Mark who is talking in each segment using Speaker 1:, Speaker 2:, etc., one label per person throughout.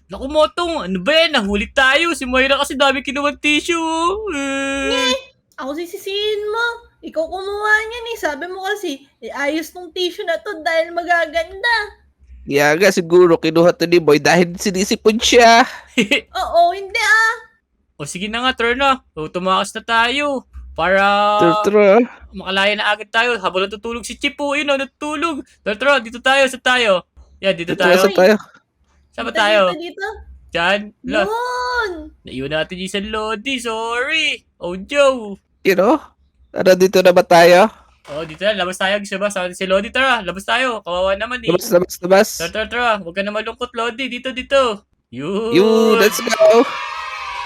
Speaker 1: Naku, Motong, ano ba yan? Nahuli tayo. Si Moira kasi dami kinuwang tissue.
Speaker 2: Ako sisisihin mo. Ikaw kumuha niyan eh. Sabi mo kasi, ayos tong tissue na to dahil magaganda.
Speaker 3: Kaya nga siguro kinuha to ni Boy dahil sinisipon siya.
Speaker 2: Oo, hindi ah.
Speaker 1: O sige na nga, Trona. O, tumakas na tayo. Para
Speaker 3: Tara.
Speaker 1: makalaya na agad tayo. Habang natutulog si Chip, oh, yun, natutulog. Tara, dito tayo, sa tayo. Yan, dito
Speaker 3: Tara
Speaker 1: tayo.
Speaker 3: sa tayo.
Speaker 1: Saan ba
Speaker 2: Dito,
Speaker 1: tayo?
Speaker 2: dito.
Speaker 1: Diyan. La,
Speaker 2: Yun.
Speaker 1: naiwan natin yung isang Lodi. Sorry. Oh, Joe.
Speaker 3: You know? Tara dito na ba tayo?
Speaker 1: Oh, dito na. Labas tayo. Gusto ba? Sama si Lodi. Tara, labas tayo. Kawawa naman eh.
Speaker 3: Labas.
Speaker 1: Tara. Huwag ka na malungkot, Lodi. Dito. Yun.
Speaker 3: You, let's go.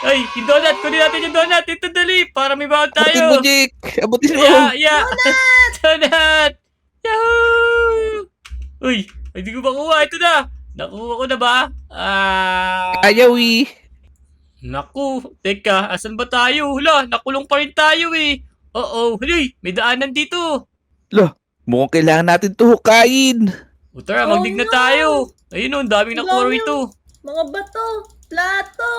Speaker 1: Ay, yung donut. Kunin natin yung donut. Dito, dali. Para may bawang
Speaker 3: Abutin mo,
Speaker 1: tayo.
Speaker 3: Jake. Abutin mo.
Speaker 1: Yeah. Donut. Yahoo! Uy, hindi ko makuha. Ito na. Nakuha ko na ba?
Speaker 3: Ayaw eh.
Speaker 1: Naku, teka, asan ba tayo? Hula, nakulong pa rin tayo eh. Oo, huli, may daanan dito.
Speaker 3: Loh, mukhang kailangan natin to hukayin.
Speaker 1: O tara,
Speaker 2: Oh,
Speaker 1: magdig na
Speaker 2: no.
Speaker 1: tayo. Ayun o, ang daming nakuha
Speaker 2: Dami,
Speaker 1: rito.
Speaker 2: Mga bato, plato,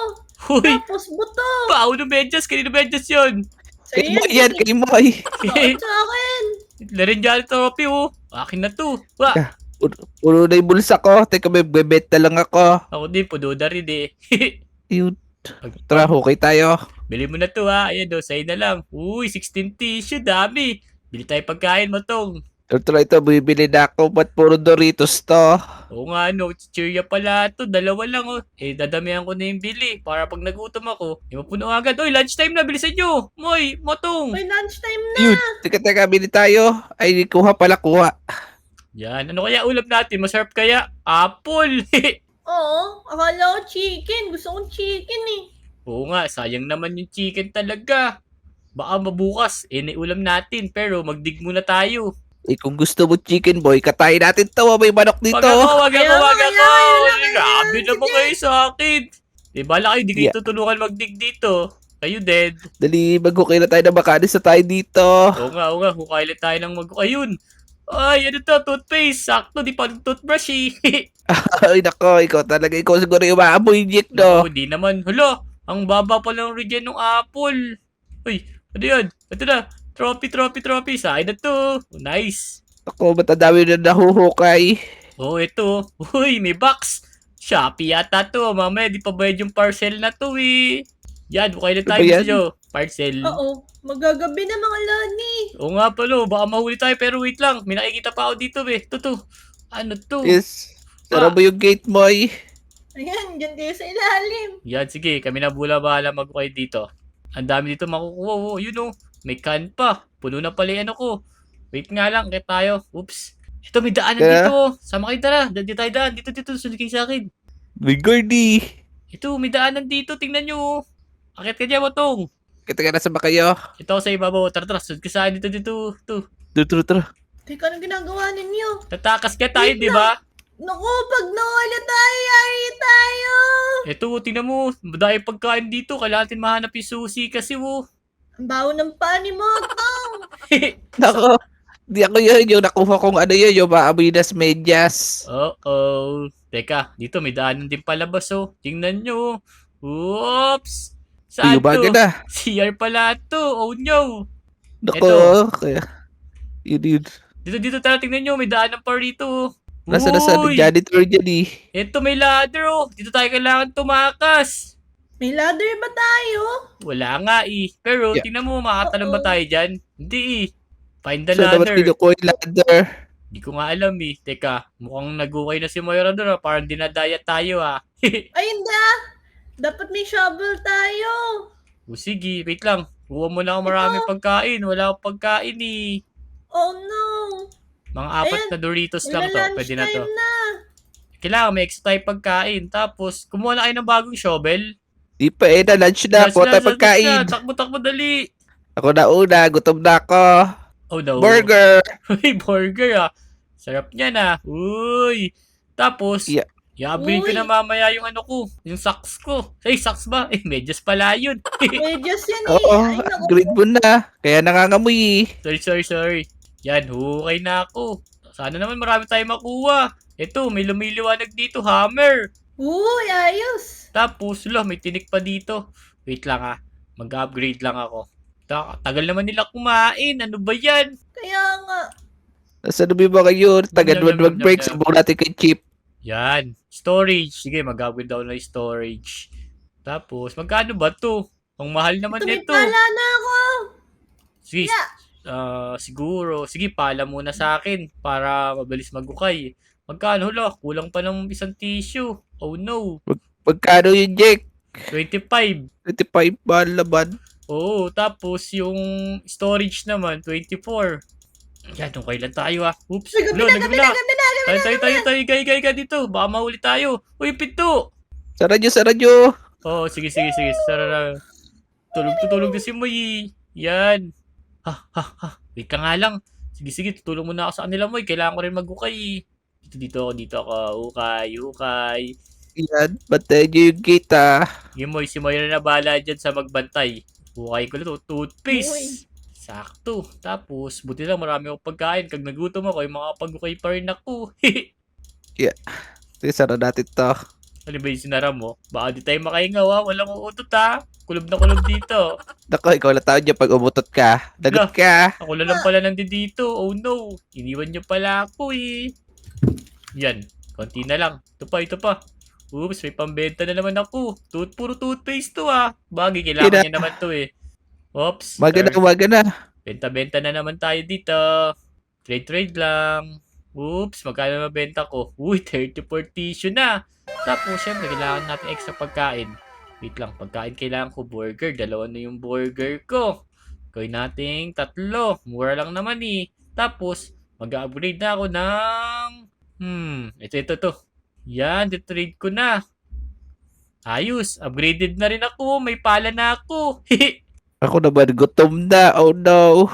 Speaker 1: Huy,
Speaker 2: tapos buto.
Speaker 1: Paolo Medyas, kanino Medyas yun?
Speaker 3: Kay Moy yan, kay Moy.
Speaker 2: Oo, sa akin.
Speaker 1: Larin dyan trophy oh. Akin na to. Wa,
Speaker 3: Puno na yung bulsa ko. Teka, may bebet na lang ako.
Speaker 1: ako din, puno na rin eh.
Speaker 3: Yun. Tara, hukay tayo.
Speaker 1: Bili mo na to ha. Ayan o, sa'yo na lang. Uy, 16 tissue, dami. Bili tayo pagkain mo tong.
Speaker 3: Tara, ito, bibili na ako. Ba't puro Doritos to?
Speaker 1: Oo nga no, chichirya pala to. Dalawa lang oh. Eh, dadamihan ko na yung bili. Para pag nagutom ako, mapuno agad. Uy, lunchtime na, bilisan nyo. Moy, Motong.
Speaker 2: May lunchtime na.
Speaker 3: Yun. Teka, bili tayo. Ay, kuha.
Speaker 1: Yan, ano kaya ulam natin? Masarap kaya? Apple.
Speaker 2: Oo, akala ko chicken. Gusto kong chicken eh.
Speaker 1: Oo nga, sayang naman yung chicken talaga. Baka mabukas, ulam natin. Pero magdig muna tayo.
Speaker 3: Eh, kung gusto mo chicken boy, katayin natin to. May manok dito.
Speaker 1: Wag
Speaker 2: Kaya
Speaker 1: ako.
Speaker 2: kaya,
Speaker 1: Grabe
Speaker 2: sige.
Speaker 1: naman kayo sa akin. Eh, bala kayo, di kayo
Speaker 3: Yeah.
Speaker 1: tutulungan magdig dito. Kayo dead.
Speaker 3: Dali, maghukay na tayo ng makanis na tayo dito.
Speaker 1: Oo nga, hukailan tayo ng ayun. Ay, ano to, toothpaste. Sakto, di pa toothbrush eh.
Speaker 3: Ay, nako, ikaw siguro yung maamoy Jake,
Speaker 1: No,
Speaker 3: no?
Speaker 1: di naman. Hala, ang baba pa lang regen ng apple. Uy, ano yan? Ito na. Trophy. Sa akin na to. Oh, nice.
Speaker 3: Ako, ba't ang dami na nahuhukay?
Speaker 1: Oh, ito. Uy, may box. Shopee yata to. Mamaya, di pa bayad yung parcel na to eh. Yan, bukay na
Speaker 3: Ano
Speaker 1: tayo
Speaker 3: ba yan?
Speaker 1: sa parcel.
Speaker 2: Oo, magagabi na mga lani.
Speaker 1: Oo nga pala, baka mahuli tayo pero wait lang. May nakikita pa ako dito eh. Ito. Ano to?
Speaker 3: Yes. Sara mo yung gate, Moy.
Speaker 2: Ayan, dyan kayo sa ilalim.
Speaker 1: Yan, sige. Kami na bahala magukay dito. Ang dami dito makukuha. Oh, yun oh. May can pa. Puno na pala yung ano ko. Wait nga lang, kaya tayo. Oops. Ito, may daanan
Speaker 3: Kaya?
Speaker 1: dito. Oh. Sama kayo tara. Dito tayo daan. Dito. Sunod kayo sa akin.
Speaker 3: May Gordy.
Speaker 1: Ito, may daanan dito. Tingnan nyo. Oh. Akit ka dyan, Matong.
Speaker 3: Kita ka nasa ba kayo?
Speaker 1: Ito ako sa ibabaw. Tara. Sunod ka sa akin. Dito.
Speaker 3: Tara.
Speaker 2: Teka, anong ginagawa ninyo?
Speaker 1: Tatakas ka tayo,
Speaker 2: Wait
Speaker 1: di ba?
Speaker 2: Naku, pag nawala tayo, yari tayo.
Speaker 1: Ito, tingnan mo. Dahil pagkain dito. Kailangan natin mahanap yung susi kasi, oh.
Speaker 2: Ang baho ng paa ni Motong.
Speaker 3: Nako. Di ako yun. Yung nakuha kong ano yun. Yung maamoy nas medyas.
Speaker 1: Oh. Teka, dito may daanan din palabas oh. Tingnan nyo. Oops! Saan
Speaker 3: Yung baga
Speaker 1: to?
Speaker 3: na.
Speaker 1: CR pala to. Oh no!
Speaker 3: Nako.
Speaker 1: Ito.
Speaker 3: Kaya. Yun.
Speaker 1: Dito tara, tingnan nyo. May daanan pa rito.
Speaker 3: Nasa
Speaker 1: Uy!
Speaker 3: janitor dyan eh.
Speaker 1: Ito may ladder oh. Dito tayo kailangan tumakas.
Speaker 2: May ladder ba tayo?
Speaker 1: Wala nga eh. Pero
Speaker 3: Yeah.
Speaker 1: tingnan mo, makakatalon ba
Speaker 2: Oo.
Speaker 1: tayo dyan? Hindi eh. Find the
Speaker 3: So, dapat
Speaker 1: ladder.
Speaker 3: kinukuha yung ladder.
Speaker 1: Di ko nga alam eh. Teka, mukhang nag-ukay na si Moira doon ah. Parang dinadaya tayo ah.
Speaker 2: Ay, hindi ah. Dapat may shovel tayo.
Speaker 1: O sige, wait lang. Kuha mo na ako marami pagkain. Wala akong pagkain eh.
Speaker 2: Oh no.
Speaker 1: Mga apat
Speaker 2: Ayan,
Speaker 1: na Doritos lang to. Pwede na to.
Speaker 2: Lunchtime na.
Speaker 1: Kailangan may extra tayo pagkain. Tapos, kumuha na kayo ng bagong shovel.
Speaker 3: Di pa na lunch na. Kuha tayo pagkain.
Speaker 1: Takbo, dali.
Speaker 3: Ako na una. Gutom na ako.
Speaker 1: Oh no.
Speaker 3: Burger.
Speaker 1: Uy, burger ah. Sarap niya na. Uy. Tapos,
Speaker 3: Yeah.
Speaker 1: Iabrin ko
Speaker 2: Uy.
Speaker 1: na mamaya yung ano ko. Yung socks ko. Ay, socks ba? Eh, medyas pala yun.
Speaker 2: Medyas yan eh.
Speaker 3: Oo.
Speaker 2: Ay, naku.
Speaker 3: Grade mo na. Kaya nangangamoy eh.
Speaker 1: Sorry. Yan, hukay na ako. Sana naman marami tayong makuha. Ito, may lumiliwanag dito, hammer.
Speaker 2: Uy, ayos.
Speaker 1: Tapos, may tinik pa dito. Wait lang mag-upgrade lang ako. Tagal naman nila kumain. Ano ba yan?
Speaker 2: Kaya nga.
Speaker 3: Nasaan na ba kayo? Tagad
Speaker 1: Yum, yum, yum,
Speaker 3: mag-break.
Speaker 1: yum, yum.
Speaker 3: Sabong natin kay Chip.
Speaker 1: Yan. Storage. Sige, mag-upgrade daw na yung storage. Tapos, magkano ba to? Ang mahal naman
Speaker 2: Ito, may
Speaker 1: nito.
Speaker 2: pala na ako.
Speaker 1: Sige,
Speaker 2: Yeah.
Speaker 1: siguro. Sige, pala muna sa akin para mabilis magukay. Magkano? Hala, kulang pa ng isang tissue. Oh no.
Speaker 3: Magkano yun, Jake?
Speaker 1: 25.
Speaker 3: 25 ba laban?
Speaker 1: Oo, tapos yung storage naman, 24. Yan, okay lang tayo Oops.
Speaker 2: Uy, gabi
Speaker 1: Wala,
Speaker 2: na,
Speaker 1: nagabi
Speaker 2: gabi na,
Speaker 1: na.
Speaker 2: gabi na, gabi na.
Speaker 1: Tayo, gay dito. Baka mahuli tayo. Uy, pinto.
Speaker 3: Sa radyo.
Speaker 1: Oh, sige. Sarara. Tutulog na si Moy. Yan. Ha. Wait ka nga lang. Sige, tutulong muna ako sa kanila, Moy. Kailangan ko rin mag-ukay. Dito ako. Ukay.
Speaker 3: Yan. Bantayan nyo yung gate
Speaker 1: Sige, Moy. Si Moy na bahala dyan sa magbantay. Ukay ko na to. Toothpaste.
Speaker 2: Uy.
Speaker 1: Sakto. Tapos, buti lang marami akong pagkain. Kag nagutom ako, yung mga pag-ukay pa rin ako.
Speaker 3: Sige, sara natin to.
Speaker 1: Ano ba yung sinara mo? Baka di tayo makahinga Walang uutot Kulob na kulob dito.
Speaker 3: Nako, ikaw na tao dyan pag umutot ka. Dagot ka.
Speaker 1: Ako na lang pala nandito. Oh no. Iniwan niyo pala ako Yan. Konti na lang. Ito pa. Oops, may pambenta na naman ako. Puro toothpaste to Bagay, kailangan niya naman to Oops.
Speaker 3: Umaga na.
Speaker 1: Benta-benta na naman tayo dito. Trade lang. Oops, magkano mabenta ko? Uy, 34 tissue na. Tapos, syempre, kailangan natin extra pagkain. Wait lang, pagkain kailangan ko burger. 2 na yung burger ko. Gawin natin 3. Mura lang naman Tapos, mag-upgrade na ako ng... ito. Yan, trade ko na. Ayos, upgraded na rin ako. May pala na ako.
Speaker 3: Ako naman, gutom na. Oh no.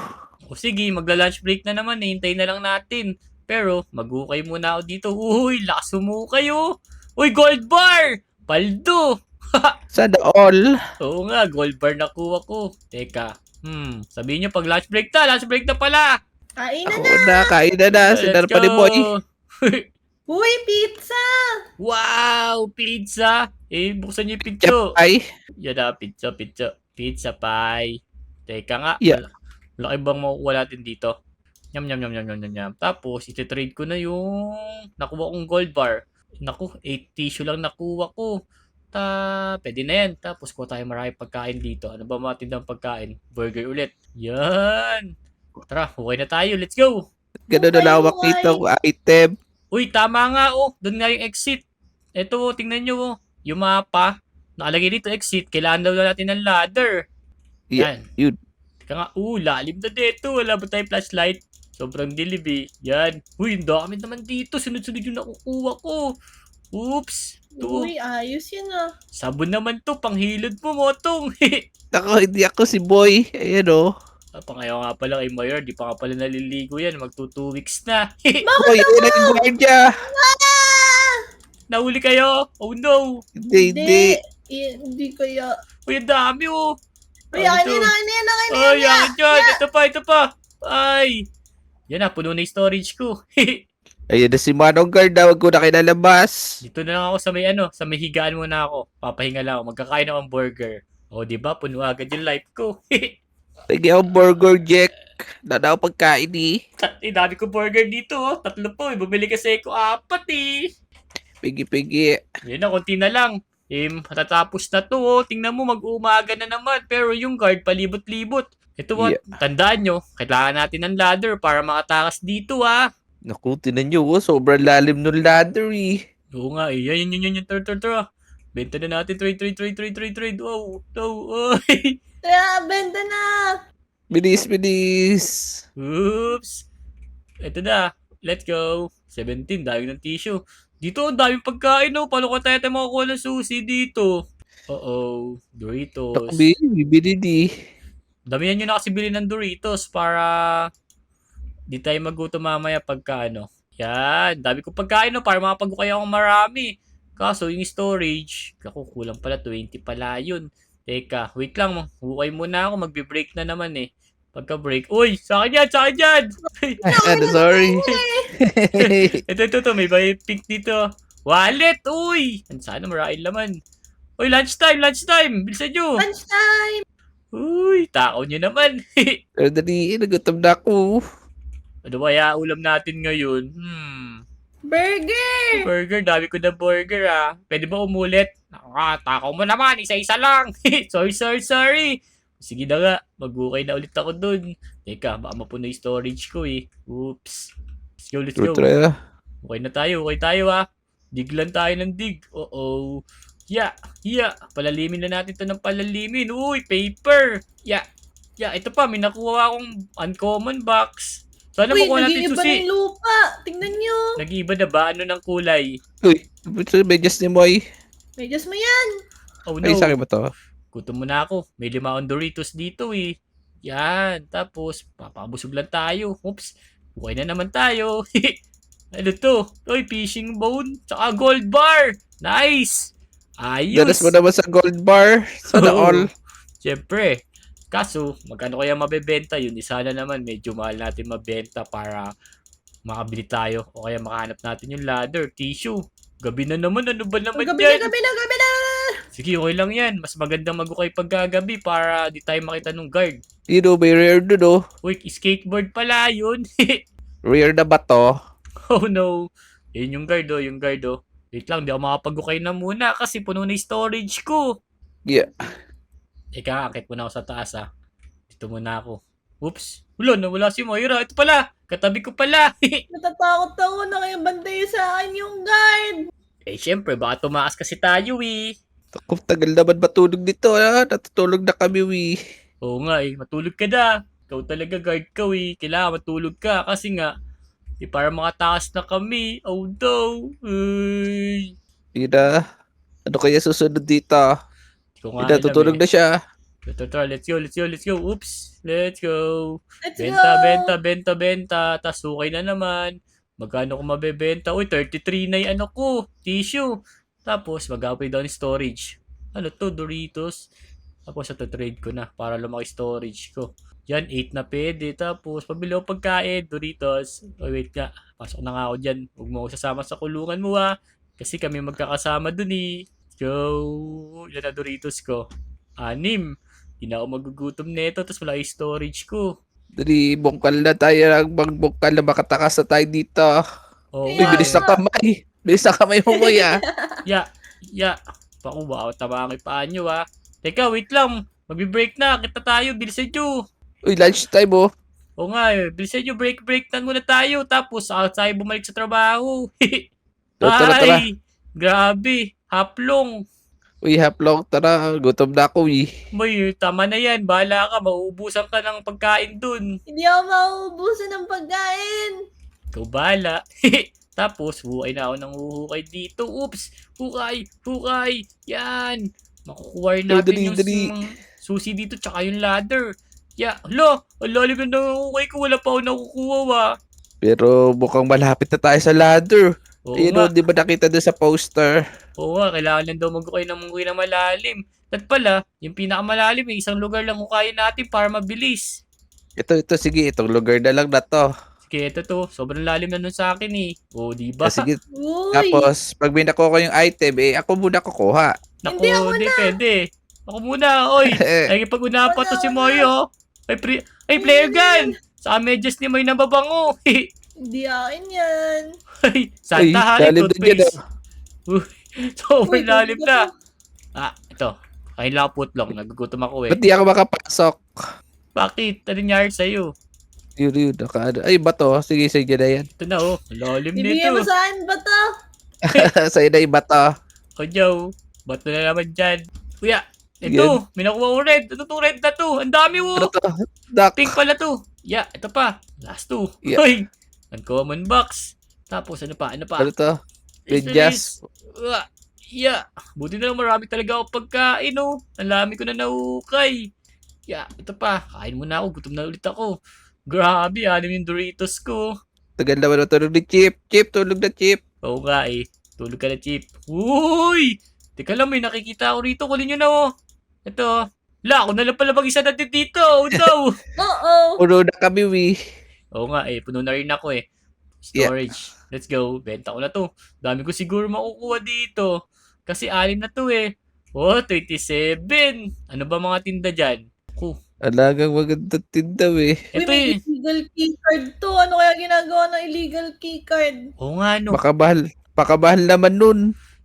Speaker 1: O sige, magla-lunch break na naman. Hintay na lang natin. Pero, mag-ukay muna ako dito. Uy, lakas umukay Uy, gold bar! Paldo!
Speaker 3: Sana all.
Speaker 1: Oo nga, gold bar nakuha ko. Teka, sabihin nyo pag lunch break na pala!
Speaker 2: Kain na
Speaker 3: Ako
Speaker 2: na.
Speaker 3: na, kain na na. Sinar pa ni Boy.
Speaker 2: Uy, pizza.
Speaker 1: Wow, pizza! Buksan nyo yung pinto.
Speaker 3: Ay,
Speaker 1: Yan pizza. Pizza pie. Teka nga,
Speaker 3: Yeah.
Speaker 1: laki bang makukuha natin dito? Yum. Tapos, ititrade ko na yung nakuha kong gold bar. Naku, 8 tissue lang nakuha ko. Pwede na yan. Tapos, kuha tayo marami pagkain dito. Ano ba matindang pagkain? Burger ulit. Yan. Tara, okay na tayo. Let's go.
Speaker 3: ganun na lawak
Speaker 2: Okay.
Speaker 3: dito ang item.
Speaker 1: Uy, tama nga Doon nga yung exit. Ito tingnan nyo Yung mapa. Nakalagay dito exit. Kailangan daw natin ng ladder.
Speaker 3: Yeah,
Speaker 1: Yan.
Speaker 3: yun.
Speaker 1: Teka nga, lalim na dito. Wala ba tayong flashlight? Sobrang dilim Yan. Uy, ang dami naman dito. Sunod-sunod yung nakukuha ko. Oops. Ito.
Speaker 2: Uy, ayos yun
Speaker 1: Sabon naman to. Panghilod mo, Motong.
Speaker 3: Ako, hindi ako si Boy. Ayan o.
Speaker 1: Pangayaw nga pala kay Mayor. Di pa nga pala naliligo yan. Magto 2 weeks na.
Speaker 3: Boy, yun ang gwardiya.
Speaker 1: Nahuli kayo. Oh no.
Speaker 3: Hindi.
Speaker 2: Hindi kaya.
Speaker 1: Uy, ang dami
Speaker 2: Uy,
Speaker 1: Ano
Speaker 2: akin
Speaker 1: to?
Speaker 2: na yan.
Speaker 1: Ay, yakit dyan. Ito pa. Ay. Yan puno na yung storage ko.
Speaker 3: Ayun na si Manong Guard na. Huwag ko na kinalabas.
Speaker 1: Dito na lang ako sa may higaan muna ako. Papahinga lang ako. Magkakain ako ng burger. O, diba? Puno agad yung life ko.
Speaker 3: Lagi ako burger, Jack. Dada ako pagkain
Speaker 1: Dami ko burger dito 3 po. Bumili kasi ako 4
Speaker 3: Pigi.
Speaker 1: Yan na, konti na lang. Matatapos na to Tingnan mo, mag-umaga na naman. Pero yung guard, palibot-libot. Ito
Speaker 3: Yeah.
Speaker 1: Tandaan nyo, kailangan natin ng ladder para makatakas dito
Speaker 3: Naku, tinan nyo. Sobrang lalim ng ladder
Speaker 1: Oo nga Yan. Tara. Benta na natin. Trade. Wow. Oy.
Speaker 2: Kaya, benta na.
Speaker 3: Bilis.
Speaker 1: Oops. Ito na. Let's go. 17. Dami ng tissue. Dito, ang daming pagkain Paano ko tayo makakuha ng sushi dito? Doritos.
Speaker 3: Naku, bibili
Speaker 1: Damihan nyo na kasi bili ng Doritos para di tayo magutom mamaya pagka Yan. Dami ko pagkain para makapag-ukay akong marami. Kaso yung storage, kulang pala. 20 pala yun. Teka, wait lang. Hukay muna ako. Magbe-break na naman Pagka-break. Uy! Sa akin yan!
Speaker 3: Sorry.
Speaker 1: Ito. May pink dito. Wallet, uy! Sana maraming laman. Uy, lunchtime! Bilisan nyo!
Speaker 2: Lunchtime!
Speaker 1: Uy, takaw nyo naman.
Speaker 3: Pero dali, nagutom na ako.
Speaker 1: Ano kaya ulam natin ngayon?
Speaker 2: Burger!
Speaker 1: Burger, dami ko na burger Pwede ba umulit? Takaw mo naman, isa-isa lang. Sorry. Sige na nga, mag-ukay na ulit ako dun. Teka, baka mapuno yung storage ko Oops. Let's go.
Speaker 3: Try na.
Speaker 1: Okay tayo Dig lang tayo ng dig. Uh-oh. Yeah. Palalimin na natin to ng palalimin. Uy, paper. Yeah, ito pa, may nakuha akong uncommon box. Sana
Speaker 2: Uy,
Speaker 1: makuha natin
Speaker 2: nag-iiba na
Speaker 1: susi.
Speaker 2: yung lupa. Tingnan nyo.
Speaker 1: Nag-iiba na ba? Ano ng kulay?
Speaker 3: Uy, ito medyas ni Moy.
Speaker 2: Medyas mo yan.
Speaker 1: Oh no.
Speaker 3: Ay, sa akin ba to?
Speaker 1: Gutom muna ako. May 5 on Doritos dito Yan. Tapos, papabusog lang tayo. Oops. Buhay na naman tayo. Ano to? Uy, fishing bone. Tsaka gold bar. Nice. Ayos.
Speaker 3: Danas mo naman sa gold bar. Sana
Speaker 1: Oo.
Speaker 3: all.
Speaker 1: Siyempre. Kaso, magkano kaya mabebenta yun? Sana naman medyo mahal natin mabenta para makabili tayo. O kaya makahanap natin yung ladder, tissue. Gabi na naman. Ano ba naman
Speaker 2: Gabi
Speaker 1: yan?
Speaker 2: na.
Speaker 1: Sige, okay lang yan. Mas maganda mag-ukay pagkagabi para di tayo makita ng guard.
Speaker 3: You know, may rare dun oh.
Speaker 1: Uy, skateboard pala yun.
Speaker 3: Rare na ba to?
Speaker 1: Oh no. Yun yung guard Wait lang, di ako makapag-ukay na muna kasi puno na yung storage ko.
Speaker 3: Yeah.
Speaker 1: Ika, akit muna ako sa taas Dito muna ako. Oops. Nawala si Moira. Ito pala. Katabi ko pala.
Speaker 2: Natatakot ako na kayo bantayan sa akin yung guard.
Speaker 1: Syempre, baka tumaas kasi tayo
Speaker 3: Ako, tagal naman matulog dito Natutulog na kami
Speaker 1: Oo nga matulog ka na. Ikaw talaga guard ka Kailangan matulog ka kasi nga, para makataas na kami. Oh no. Uy.
Speaker 3: Hindi na. Ano kaya susunod dito?
Speaker 1: Hindi ko nga
Speaker 3: Hindi na,
Speaker 1: alam
Speaker 3: tutulog na siya.
Speaker 1: Tara, let's go. Oops. Let's go.
Speaker 2: Let's go.
Speaker 1: Benta. Tas okay na naman. Magkano ko mabebenta? Uy, 33 na yung ano ko. Tissue. Tapos, mag-upgrade down yung storage. Ano to? Doritos. Tapos, trade ko na para lumaki storage ko. Yan, 8 na pwede. Tapos, pabili ako pagkain. Doritos. Oh, wait nga. Pasok na nga ako dyan. Huwag mo ako sasama sa kulungan mo Kasi kami magkakasama dun Let's go. Yan na Doritos ko. 6. Hindi na ako magugutom neto. Tapos wala yung storage ko.
Speaker 3: Dali, bungkal na tayo. Magbungkal na makatakas na tayo dito.
Speaker 1: Oo
Speaker 3: Uy,
Speaker 1: nga
Speaker 3: bilis na kamay. Bilis na kamay mo Moy
Speaker 1: Yeah. Paku, baka tabangay paan nyo Teka, wait lang. Magbi-break na. Kita tayo. Bilisan nyo.
Speaker 3: Uy, lunchtime oh.
Speaker 1: Oo nga bilisan nyo. Break na muna tayo. Tapos, tayo bumalik sa trabaho.
Speaker 3: Tara.
Speaker 1: Ay, grabe. Haplong.
Speaker 3: Uy, haplong, tara. Gutom na ako
Speaker 1: Boy, tama na yan. Bahala ka. Mauubusan ka ng pagkain dun.
Speaker 2: Hindi ako mauubusan ng pagkain.
Speaker 1: Ikaw bahala. Tapos, huhukay na ako ng huhukay dito. Oops! Hukay! Yan! Makukuha rin natin yung
Speaker 3: Dali.
Speaker 1: susi dito tsaka yung ladder. Hala! Ang lalim na ng hukay ko. Wala pa ako nakukuha
Speaker 3: Pero mukhang malapit na tayo sa ladder.
Speaker 1: Oo
Speaker 3: Ayun
Speaker 1: nga.
Speaker 3: di ba nakita doon sa poster?
Speaker 1: Oo nga. Kailangan lang daw mag-hukay ng hukay na malalim. At pala, yung pinakamalalim isang lugar lang hukayin natin para mabilis.
Speaker 3: Ito, sige. Itong lugar na lang na to.
Speaker 1: Sige, ito to. Sobrang lalim na nun sa akin Oo, diba?
Speaker 3: Sige.
Speaker 2: Uy.
Speaker 3: Tapos, pag may nakuha ko yung item, ako muna kukuha.
Speaker 1: Naku,
Speaker 2: Hindi, ako
Speaker 1: di pwede. Ako muna, oy. Ay, pag-unahan pa to si Moyo. Ay, player gun! Sa medyas ni Moy na babango.
Speaker 2: Hindi akin yan.
Speaker 1: Ay, Santa
Speaker 3: lalim
Speaker 1: Hari
Speaker 3: din dyan,
Speaker 1: toothpaste. Sobrang
Speaker 2: Uy,
Speaker 1: lalim
Speaker 2: tubig
Speaker 1: na.
Speaker 2: ako.
Speaker 1: Ito. Kain lang putlong. Nagugutom ako
Speaker 3: Ba't di ako makapasok?
Speaker 1: Bakit? Ano nangyari sa'yo?
Speaker 3: Yun, ay, bato. Sige na yan.
Speaker 1: Ito na Lalim
Speaker 2: Ibigay mo
Speaker 1: nito.
Speaker 2: sa akin ba to?
Speaker 3: Sa'yo na yung bato.
Speaker 1: Kunyaw. Ba't na naman dyan? Kuya, ito. May nakuha ko red. Ano tong red na to? Ang dami
Speaker 3: Ano to? Duck.
Speaker 1: Pink pala to. Ito pa. Last 2.
Speaker 3: Yeah.
Speaker 1: Hoy! Uncommon box. Tapos ano pa?
Speaker 3: Ano to? Medyas.
Speaker 1: Buti na lang marami talaga ako pagkain Ang dami ko na nahukay. Ito pa. Kain muna ako. Gutom na ulit ako. Grabe, anim yung Doritos ko.
Speaker 3: Tagal naman tulog ni Chip. Chip, tulog na Chip.
Speaker 1: Oo nga Tulog ka na, Chip. Uy! Teka lang, may nakikita ako rito. Kulin nyo na Ito. Ako na lang pala mag-isa natin dito. Oh no!
Speaker 2: Oo.
Speaker 3: Puno na kami,
Speaker 1: Oo nga puno na rin ako
Speaker 3: Yeah.
Speaker 1: Storage. Let's go. Benta ko na to. Dami ko siguro makukuha dito. Kasi 6 na to eh. Oh, 27. Ano ba mga tinda dyan?
Speaker 3: Alagang magandang tindaw eh.
Speaker 2: Uy,
Speaker 1: Ito
Speaker 2: may
Speaker 1: eh.
Speaker 2: illegal keycard to. Ano kaya ginagawa ng illegal keycard?
Speaker 1: Oo nga no.
Speaker 3: Pakabahal naman nun.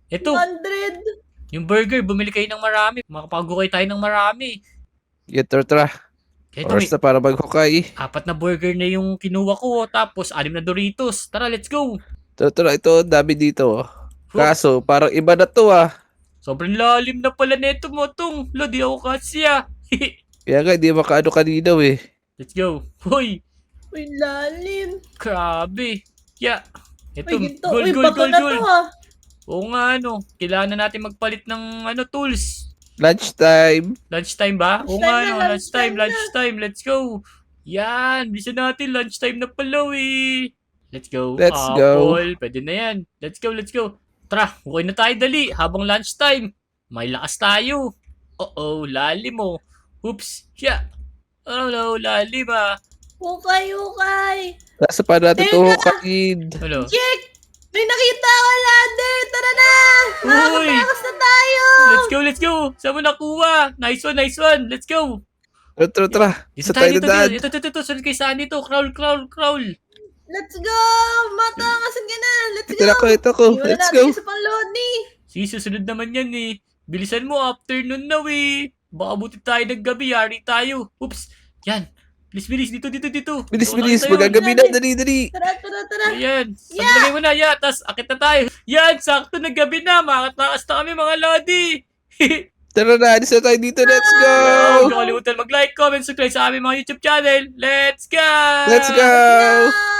Speaker 1: Ito.
Speaker 2: 100.
Speaker 1: Yung burger. Bumili kayo ng marami. Makapagukay tayo ng marami.
Speaker 3: Yan, tara.
Speaker 1: Ito
Speaker 3: Oras
Speaker 1: may
Speaker 3: na para maghukay.
Speaker 1: 4 na burger na yung kinuha ko. Tapos 6 na Doritos. Tara, let's go.
Speaker 3: Tara, ito, ang dami dito. Kaso, parang iba na to ah.
Speaker 1: Sobrang lalim na pala neto mo tong. Di ako kasya.
Speaker 3: Kaya nga, hindi makaano kanina eh.
Speaker 1: Let's go. Hoy,
Speaker 2: Uy, lalim.
Speaker 1: grabe. Yeah. Ito,
Speaker 2: Uy, ginto.
Speaker 1: gold,
Speaker 2: Uy,
Speaker 1: gold,
Speaker 2: bato
Speaker 1: gold,
Speaker 2: na
Speaker 1: gold.
Speaker 2: to ha.
Speaker 1: Oo nga, kailangan na natin magpalit ng tools.
Speaker 3: Lunchtime.
Speaker 1: Lunchtime ba? Oo nga,
Speaker 2: Lunchtime na.
Speaker 1: lunchtime. Let's go. Yan, bilisan natin. Lunchtime na pala, eh. Let's go.
Speaker 3: Let's go.
Speaker 1: Apple. Pwede na yan. Let's go. Tara, okay na tayo dali. Habang lunchtime. May lakas tayo. Uh-oh, lalim mo. Oops. Yeah. Oh no, lalim ah.
Speaker 2: Ukay.
Speaker 3: Nasa pa natin
Speaker 2: Teka!
Speaker 3: ito hukayin.
Speaker 1: Ano?
Speaker 2: Check! May nakita ako, ladder! Tara na!
Speaker 1: Uy!
Speaker 2: Makakatakas na tayo!
Speaker 1: Let's go. Saan mo nakuha? Nice one. Let's go.
Speaker 3: Tara.
Speaker 1: Dito
Speaker 3: Sa
Speaker 1: tayo,
Speaker 3: tayo
Speaker 1: dito.
Speaker 3: daan.
Speaker 1: Ito. Sunod kay saan dito. Crawl.
Speaker 2: Let's go! Matakasan ka na! Let's go!
Speaker 3: Ito ko.
Speaker 2: Iwan
Speaker 3: Let's
Speaker 2: natin
Speaker 3: go.
Speaker 2: yung sa pang-load ni!
Speaker 1: Susunod naman yan eh. Bilisan mo, afternoon na eh. Baka buti tayo ng gabi, yari tayo. Oops. Yan. Bilis. Dito.
Speaker 3: Bilis.
Speaker 1: Tayo.
Speaker 3: Magagabi na. Dali.
Speaker 2: Tara!
Speaker 1: Ayan. Sandali mo na. Yeah, tas akit na tayo. Yan, sakto na gabi na. Makatakas na kami mga lodi.
Speaker 3: Tara na. Alis na tayo dito. Let's go.
Speaker 1: Huwag niyo kalimutan mag-like, comment, subscribe sa aming mga YouTube channel. Let's go!
Speaker 3: Let's go.